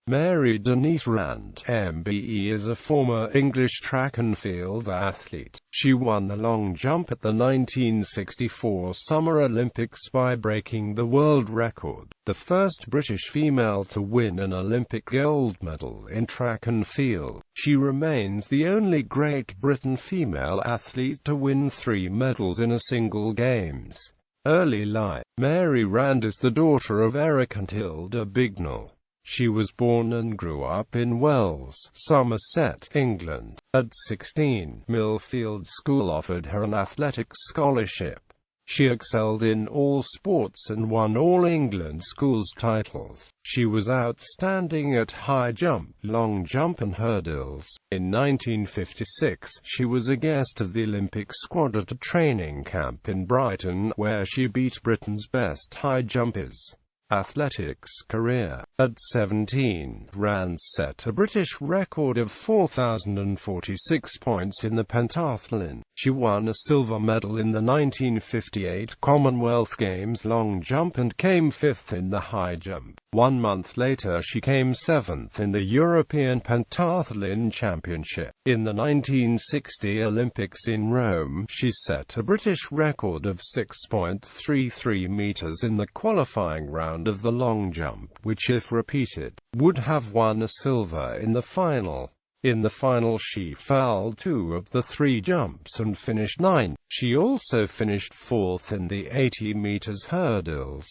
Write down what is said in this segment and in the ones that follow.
Mary Denise Rand, MBE, is a former English track and field athlete. She won the long jump at the 1964 Summer Olympics by breaking the world record, the first British female to win an Olympic gold medal in track and field. She remains the only Great Britain female athlete to win 3 medals in a single Games. Early life. Mary Rand is the daughter of Eric and Hilda Bignell. She was born and grew up in Wells, Somerset, England. At 16, Millfield School offered her an athletics scholarship. She excelled in all sports and won all England schools titles. She was outstanding at high jump, long jump and hurdles. In 1956, she was a guest of the Olympic squad at a training camp in Brighton, where she beat Britain's best high jumpers. Athletics career. At 17, Rand set a British record of 4,046 points in the pentathlon. She won a silver medal in the 1958 Commonwealth Games long jump and came 5th in the high jump. 1 month later she came 7th in the European Pentathlon Championship. In the 1960 Olympics in Rome, she set a British record of 6.33 meters in the qualifying round of the long jump, which if repeated, would have won a silver in the final. In the final she fouled 2 of the 3 jumps and finished 9th. She also finished 4th in the 80 meters hurdles.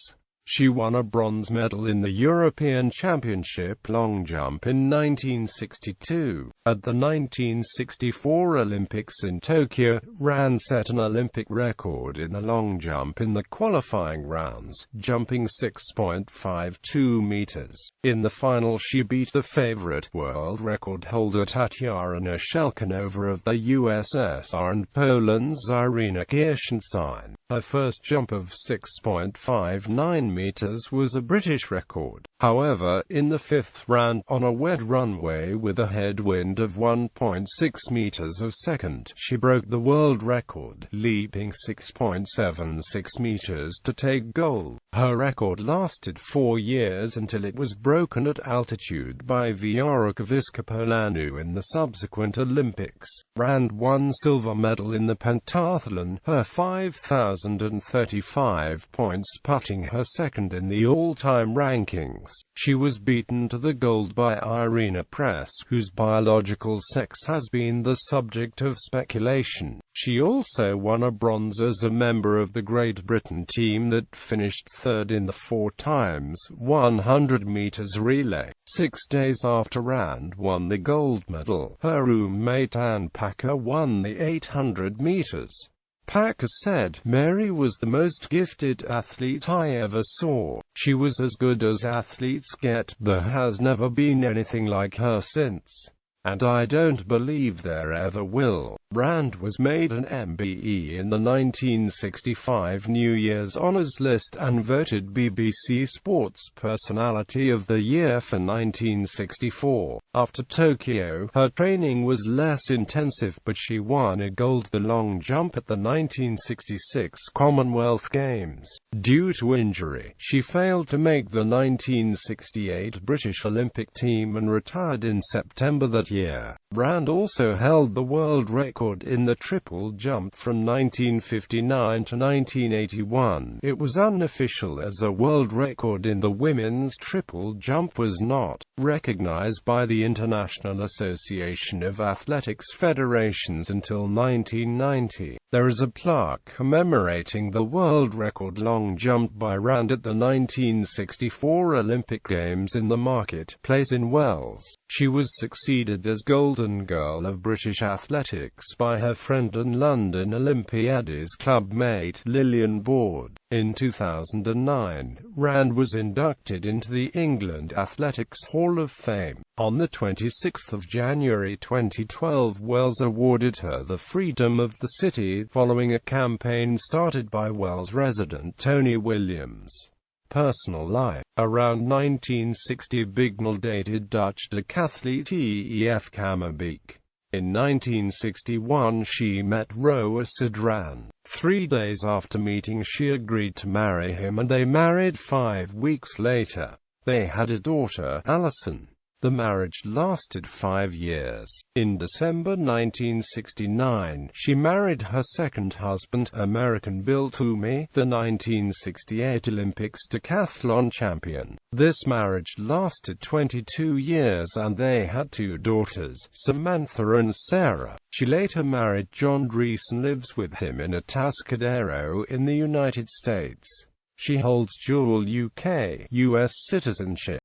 She won a bronze medal in the European Championship long jump in 1962. At the 1964 Olympics in Tokyo, Rand set an Olympic record in the long jump in the qualifying rounds, jumping 6.52 meters. In the final she beat the favorite world record holder Tatiana Shelkanova of the USSR and Poland's Irina Kirchenstein. Her first jump of 6.59 meters was a British record. However, in the 5th round, on a wet runway with a headwind of 1.6 meters a second, she broke the world record, leaping 6.76 meters to take gold. Her record lasted 4 years until it was broken at altitude by Viorica Viskapolanu in the subsequent Olympics. Rand won silver medal in the pentathlon, her 5,035 points putting her second in the all-time rankings. She was beaten to the gold by Irina Press, whose biological sex has been the subject of speculation. She also won a bronze as a member of the Great Britain team that finished 3rd in the 4x100 meters relay. 6 days after Rand won the gold medal, her roommate Anne Packer won the 800 meters. Packer said, "Mary was the most gifted athlete I ever saw. She was as good as athletes get. There has never been anything like her since. And I don't believe there ever will." Rand was made an MBE in the 1965 New Year's Honours List and voted BBC Sports Personality of the Year for 1964. After Tokyo, her training was less intensive, but she won a gold the long jump at the 1966 Commonwealth Games. Due to injury, she failed to make the 1968 British Olympic team and retired in September that year. Rand also held the world record in the triple jump from 1959 to 1981. It was unofficial, as a world record in the women's triple jump was not recognized by the International Association of Athletics Federations until 1990. There is a plaque commemorating the world record long jump by Rand at the 1964 Olympic Games in the marketplace in Wells. She was succeeded as Golden Girl of British Athletics by her friend and London Olympiades club mate Lillian Board. In 2009, Rand was inducted into the England Athletics Hall of Fame. On the 26th of January 2012, Wells awarded her the Freedom of the City, following a campaign started by Wells resident Tony Williams. Personal life. Around 1960, Bignell dated Dutch decathlete Kammerbeek. In 1961 she met rower Sid Rand. 3 days after meeting she agreed to marry him and they married 5 weeks later. They had a daughter, Alison. The marriage lasted 5 years. In December 1969, she married her second husband, American Bill Toomey, the 1968 Olympics decathlon champion. This marriage lasted 22 years and they had 2 daughters, Samantha and Sarah. She later married John Dries and lives with him in Atascadero in the United States. She holds dual UK/US citizenship.